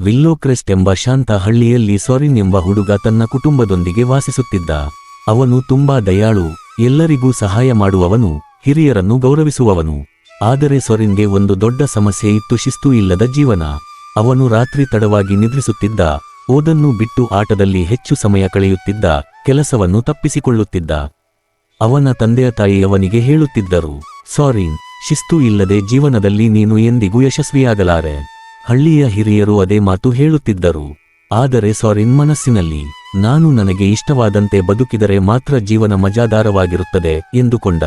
ವಿಲ್ಲೋಕ್ರೆಸ್ಟ್ ಎಂಬ ಶಾಂತ ಹಳ್ಳಿಯಲ್ಲಿ ಸೊರಿನ್ ಎಂಬ ಹುಡುಗ ತನ್ನ ಕುಟುಂಬದೊಂದಿಗೆ ವಾಸಿಸುತ್ತಿದ್ದ. ಅವನು ತುಂಬಾ ದಯಾಳು, ಎಲ್ಲರಿಗೂ ಸಹಾಯ ಮಾಡುವವನು, ಹಿರಿಯರನ್ನು ಗೌರವಿಸುವವನು. ಆದರೆ ಸೊರಿನ್ಗೆ ಒಂದು ದೊಡ್ಡ ಸಮಸ್ಯೆ ಇತ್ತು: ಶಿಸ್ತು ಇಲ್ಲದ ಜೀವನ. ಅವನು ರಾತ್ರಿ ತಡವಾಗಿ ನಿದ್ರಿಸುತ್ತಿದ್ದ, ಓದನ್ನು ಬಿಟ್ಟು ಆಟದಲ್ಲಿ ಹೆಚ್ಚು ಸಮಯ ಕಳೆಯುತ್ತಿದ್ದ, ಕೆಲಸವನ್ನು ತಪ್ಪಿಸಿಕೊಳ್ಳುತ್ತಿದ್ದ. ಅವನ ತಂದೆಯ ತಾಯಿ ಅವನಿಗೆ ಹೇಳುತ್ತಿದ್ದರು, ಸೊರಿನ್, ಶಿಸ್ತು ಇಲ್ಲದೆ ಜೀವನದಲ್ಲಿ ನೀನು ಎಂದಿಗೂ ಯಶಸ್ವಿಯಾಗಲಾರೆ. ಹಳ್ಳಿಯ ಹಿರಿಯರು ಅದೇ ಮಾತು ಹೇಳುತ್ತಿದ್ದರು. ಆದರೆ ಸೊರಿನ್ ಮನಸ್ಸಿನಲ್ಲಿ, ನಾನು ನನಗೆ ಇಷ್ಟವಾದಂತೆ ಬದುಕಿದರೆ ಮಾತ್ರ ಜೀವನ ಮಜಾದಾರವಾಗಿರುತ್ತದೆ ಎಂದುಕೊಂಡ.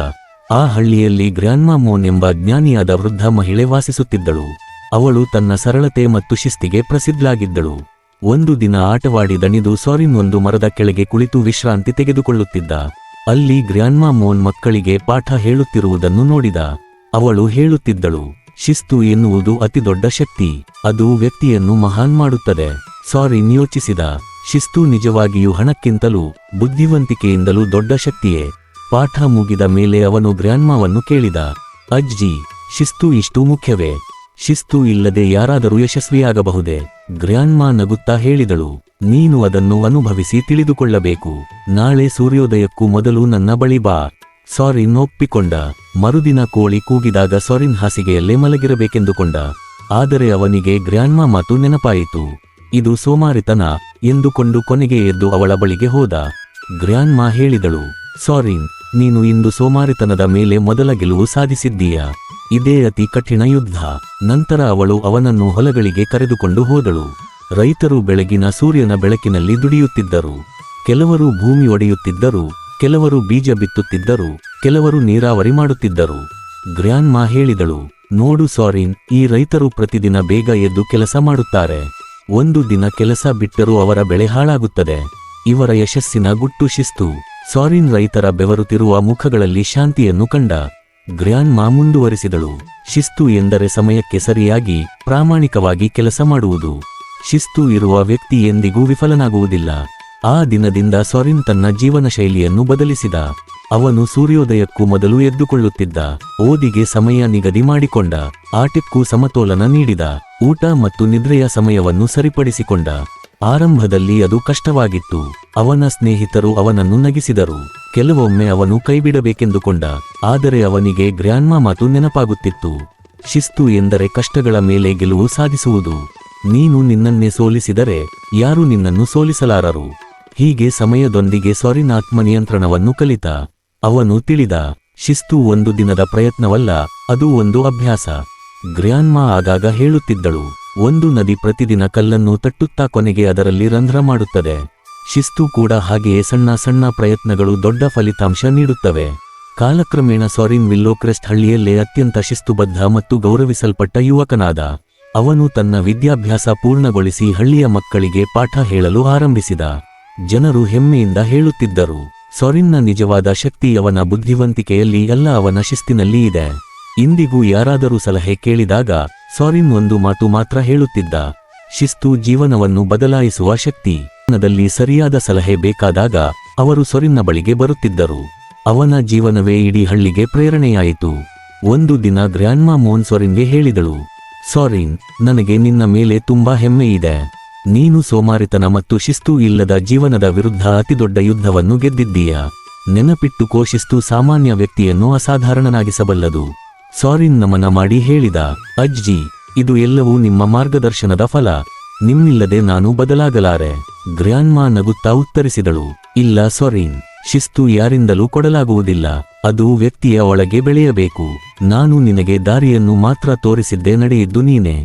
ಆ ಹಳ್ಳಿಯಲ್ಲಿ ಗ್ರ್ಯಾನ್ಮಾ ಮೋನ್ ಎಂಬ ಜ್ಞಾನಿಯಾದ ವೃದ್ಧ ಮಹಿಳೆ ವಾಸಿಸುತ್ತಿದ್ದಳು. ಅವಳು ತನ್ನ ಸರಳತೆ ಮತ್ತು ಶಿಸ್ತಿಗೆ ಪ್ರಸಿದ್ಧಳಾಗಿದ್ದಳು. ಒಂದು ದಿನ ಆಟವಾಡಿ ದಣಿದು ಸೊರಿನ್ ಒಂದು ಮರದ ಕೆಳಗೆ ಕುಳಿತು ವಿಶ್ರಾಂತಿ ತೆಗೆದುಕೊಳ್ಳುತ್ತಿದ್ದ. ಅಲ್ಲಿ ಗ್ರ್ಯಾನ್ಮಾ ಮೋನ್ ಮಕ್ಕಳಿಗೆ ಪಾಠ ಹೇಳುತ್ತಿರುವುದನ್ನು ನೋಡಿದ. ಅವಳು ಹೇಳುತ್ತಿದ್ದಳು, ಶಿಸ್ತು ಎನ್ನುವುದು ಅತಿದೊಡ್ಡ ಶಕ್ತಿ, ಅದು ವ್ಯಕ್ತಿಯನ್ನು ಮಹಾನ್ ಮಾಡುತ್ತದೆ. ಸೊರಿನ್ ಯೋಚಿಸಿದ, ಶಿಸ್ತು ನಿಜವಾಗಿಯೂ ಹಣಕ್ಕಿಂತಲೂ ಬುದ್ಧಿವಂತಿಕೆಯಿಂದಲೂ ದೊಡ್ಡ ಶಕ್ತಿಯೇ? ಪಾಠ ಮುಗಿದ ಮೇಲೆ ಅವನು ಗ್ರ್ಯಾನ್ಮಾವನ್ನು ಕೇಳಿದ, ಅಜ್ಜಿ, ಶಿಸ್ತು ಇಷ್ಟು ಮುಖ್ಯವೇ? ಶಿಸ್ತು ಇಲ್ಲದೆ ಯಾರಾದರೂ ಯಶಸ್ವಿಯಾಗಬಹುದೇ? ಗ್ರ್ಯಾನ್ಮಾ ನಗುತ್ತಾ ಹೇಳಿದಳು, ನೀನು ಅದನ್ನು ಅನುಭವಿಸಿ ತಿಳಿದುಕೊಳ್ಳಬೇಕು. ನಾಳೆ ಸೂರ್ಯೋದಯಕ್ಕೂ ಮೊದಲು ನನ್ನ ಬಳಿ ಬಾ. ಸೊರಿನ್ ಒಪ್ಪಿಕೊಂಡ. ಮರುದಿನ ಕೋಳಿ ಕೂಗಿದಾಗ ಸೊರಿನ್ ಹಾಸಿಗೆಯಲ್ಲೇ ಮಲಗಿರಬೇಕೆಂದುಕೊಂಡ. ಆದರೆ ಅವನಿಗೆ ಗ್ರ್ಯಾನ್ಮಾ ಮಾತು ನೆನಪಾಯಿತು. ಇದು ಸೋಮಾರಿತನ ಎಂದುಕೊಂಡು ಕೊನೆಗೆ ಎದ್ದು ಅವಳ ಬಳಿಗೆ ಹೋದ. ಗ್ರ್ಯಾನ್ಮಾ ಹೇಳಿದಳು, ಸೊರಿನ್, ನೀನು ಇಂದು ಸೋಮಾರಿತನದ ಮೇಲೆ ಮೊದಲ ಗೆಲುವು ಸಾಧಿಸಿದ್ದೀಯಾ. ಇದೇ ಅತಿ ಕಠಿಣ ಯುದ್ಧ. ನಂತರ ಅವಳು ಅವನನ್ನು ಹೊಲಗಳಿಗೆ ಕರೆದುಕೊಂಡು ಹೋದಳು. ರೈತರು ಬೆಳಗಿನ ಸೂರ್ಯನ ಬೆಳಕಿನಲ್ಲಿ ದುಡಿಯುತ್ತಿದ್ದರು. ಕೆಲವರು ಭೂಮಿ ಒಡೆಯುತ್ತಿದ್ದರು, ಕೆಲವರು ಬೀಜ ಬಿತ್ತುತ್ತಿದ್ದರು, ಕೆಲವರು ನೀರಾವರಿ ಮಾಡುತ್ತಿದ್ದರು. ಗ್ರ್ಯಾನ್ಮಾ ಹೇಳಿದಳು, ನೋಡು ಸೊರಿನ್, ಈ ರೈತರು ಪ್ರತಿದಿನ ಬೇಗ ಎದ್ದು ಕೆಲಸ ಮಾಡುತ್ತಾರೆ. ಒಂದು ದಿನ ಕೆಲಸ ಬಿಟ್ಟರೂ ಅವರ ಬೆಳೆ ಹಾಳಾಗುತ್ತದೆ. ಇವರ ಯಶಸ್ಸಿನ ಗುಟ್ಟು ಶಿಸ್ತು. ಸೊರಿನ್ ರೈತರ ಬೆವರುತ್ತಿರುವ ಮುಖಗಳಲ್ಲಿ ಶಾಂತಿಯನ್ನು ಕಂಡ. ಗ್ರ್ಯಾನ್ಮಾ ಮುಂದುವರಿಸಿದಳು, ಶಿಸ್ತು ಎಂದರೆ ಸಮಯಕ್ಕೆ ಸರಿಯಾಗಿ ಪ್ರಾಮಾಣಿಕವಾಗಿ ಕೆಲಸ ಮಾಡುವುದು. ಶಿಸ್ತು ಇರುವ ವ್ಯಕ್ತಿ ಎಂದಿಗೂ ವಿಫಲನಾಗುವುದಿಲ್ಲ. ಆ ದಿನದಿಂದ ಸೊರಿನ್ ತನ್ನ ಜೀವನ ಶೈಲಿಯನ್ನು ಬದಲಿಸಿದ. ಅವನು ಸೂರ್ಯೋದಯಕ್ಕೂ ಮೊದಲು ಎದ್ದುಕೊಳ್ಳುತ್ತಿದ್ದ, ಓದಿಗೆ ಸಮಯ ನಿಗದಿ ಮಾಡಿಕೊಂಡ, ಆಟಕ್ಕೂ ಸಮತೋಲನ ನೀಡಿದ, ಊಟ ಮತ್ತು ನಿದ್ರೆಯ ಸಮಯವನ್ನು ಸರಿಪಡಿಸಿಕೊಂಡ. ಆರಂಭದಲ್ಲಿ ಅದು ಕಷ್ಟವಾಗಿತ್ತು. ಅವನ ಸ್ನೇಹಿತರು ಅವನನ್ನು ನಗಿಸಿದರು. ಕೆಲವೊಮ್ಮೆ ಅವನು ಕೈಬಿಡಬೇಕೆಂದುಕೊಂಡ. ಆದರೆ ಅವನಿಗೆ ಗ್ರ್ಯಾನ್ಮಾ ಮಾತು ನೆನಪಾಗುತ್ತಿತ್ತು, ಶಿಸ್ತು ಎಂದರೆ ಕಷ್ಟಗಳ ಮೇಲೆ ಗೆಲುವು ಸಾಧಿಸುವುದು. ನೀನು ನಿನ್ನನ್ನೇ ಸೋಲಿಸಿದರೆ ಯಾರೂ ನಿನ್ನನ್ನು ಸೋಲಿಸಲಾರರು. ಹೀಗೆ ಸಮಯದೊಂದಿಗೆ ಸೊರಿನ್ ಆತ್ಮನಿಯಂತ್ರಣವನ್ನು ಕಲಿತ. ಅವನು ತಿಳಿದ, ಶಿಸ್ತು ಒಂದು ದಿನದ ಪ್ರಯತ್ನವಲ್ಲ, ಅದು ಒಂದು ಅಭ್ಯಾಸ. ಗ್ರ್ಯಾನ್ಮಾ ಆಗಾಗ ಹೇಳುತ್ತಿದ್ದಳು, ಒಂದು ನದಿ ಪ್ರತಿದಿನ ಕಲ್ಲನ್ನು ತಟ್ಟುತ್ತಾ ಕೊನೆಗೆ ಅದರಲ್ಲಿ ರಂಧ್ರ ಮಾಡುತ್ತದೆ. ಶಿಸ್ತು ಕೂಡ ಹಾಗೆಯೇ ಸಣ್ಣ ಸಣ್ಣ ಪ್ರಯತ್ನಗಳು ದೊಡ್ಡ ಫಲಿತಾಂಶ ನೀಡುತ್ತವೆ. ಕಾಲಕ್ರಮೇಣ ಸೊರಿನ್ ವಿಲ್ಲೋಕ್ರೆಸ್ಟ್ ಹಳ್ಳಿಯಲ್ಲೇ ಅತ್ಯಂತ ಶಿಸ್ತುಬದ್ಧ ಮತ್ತು ಗೌರವಿಸಲ್ಪಟ್ಟ ಯುವಕನಾದ. ಅವನು ತನ್ನ ವಿದ್ಯಾಭ್ಯಾಸ ಪೂರ್ಣಗೊಳಿಸಿ ಹಳ್ಳಿಯ ಮಕ್ಕಳಿಗೆ ಪಾಠ ಹೇಳಲು ಆರಂಭಿಸಿದ. ಜನರು ಹೆಮ್ಮೆಯಿಂದ ಹೇಳುತ್ತಿದ್ದರು, ಸೊರಿನ್ನ ನಿಜವಾದ ಶಕ್ತಿ ಅವನ ಬುದ್ಧಿವಂತಿಕೆಯಲ್ಲಿ ಅಲ್ಲ, ಅವನ ಶಿಸ್ತಿನಲ್ಲಿ ಇದೆ. ಇಂದಿಗೂ ಯಾರಾದರೂ ಸಲಹೆ ಕೇಳಿದಾಗ ಸೊರಿನ್ ಒಂದು ಮಾತು ಮಾತ್ರ ಹೇಳುತ್ತಿದ್ದ, ಶಿಸ್ತು ಜೀವನವನ್ನು ಬದಲಾಯಿಸುವ ಶಕ್ತಿ. ಜೀವನದಲ್ಲಿ ಸರಿಯಾದ ಸಲಹೆ ಬೇಕಾದಾಗ ಅವರು ಸೊರಿನ್ನ ಬಳಿಗೆ ಬರುತ್ತಿದ್ದರು. ಅವನ ಜೀವನವೇ ಇಡೀ ಹಳ್ಳಿಗೆ ಪ್ರೇರಣೆಯಾಯಿತು. ಒಂದು ದಿನ ಗ್ರ್ಯಾನ್ಮಾ ಮೋನ್ ಸೊರಿನ್ಗೆ ಹೇಳಿದಳು, ಸೊರಿನ್, ನನಗೆ ನಿನ್ನ ಮೇಲೆ ತುಂಬಾ ಹೆಮ್ಮೆ ಇದೆ. ನೀನು ಸೋಮಾರಿತನ ಮತ್ತು ಶಿಸ್ತು ಇಲ್ಲದ ಜೀವನದ ವಿರುದ್ಧ ಅತಿದೊಡ್ಡ ಯುದ್ಧವನ್ನು ಗೆದ್ದಿದ್ದೀಯ. ನೆನಪಿಟ್ಟುಕೋ, ಶಿಸ್ತು ಸಾಮಾನ್ಯ ವ್ಯಕ್ತಿಯನ್ನು ಅಸಾಧಾರಣನಾಗಿಸಬಲ್ಲದು. ಸೊರಿನ್ ನಮನ ಮಾಡಿ ಹೇಳಿದ, ಅಜ್ಜಿ, ಇದು ಎಲ್ಲವೂ ನಿಮ್ಮ ಮಾರ್ಗದರ್ಶನದ ಫಲ. ನಿಮ್ಮಿಲ್ಲದೆ ನಾನು ಬದಲಾಗಲಾರೆ. ಗ್ರ್ಯಾನ್ಮಾ ನಗುತ್ತಾ ಉತ್ತರಿಸಿದಳು, ಇಲ್ಲ ಸೊರಿನ್, ಶಿಸ್ತು ಯಾರಿಂದಲೂ ಕೊಡಲಾಗುವುದಿಲ್ಲ, ಅದು ವ್ಯಕ್ತಿಯ ಒಳಗೆ ಬೆಳೆಯಬೇಕು. ನಾನು ನಿನಗೆ ದಾರಿಯನ್ನು ಮಾತ್ರ ತೋರಿಸಿದ್ದೇ, ನಡೆಯಿದ್ದು ನೀನೆ.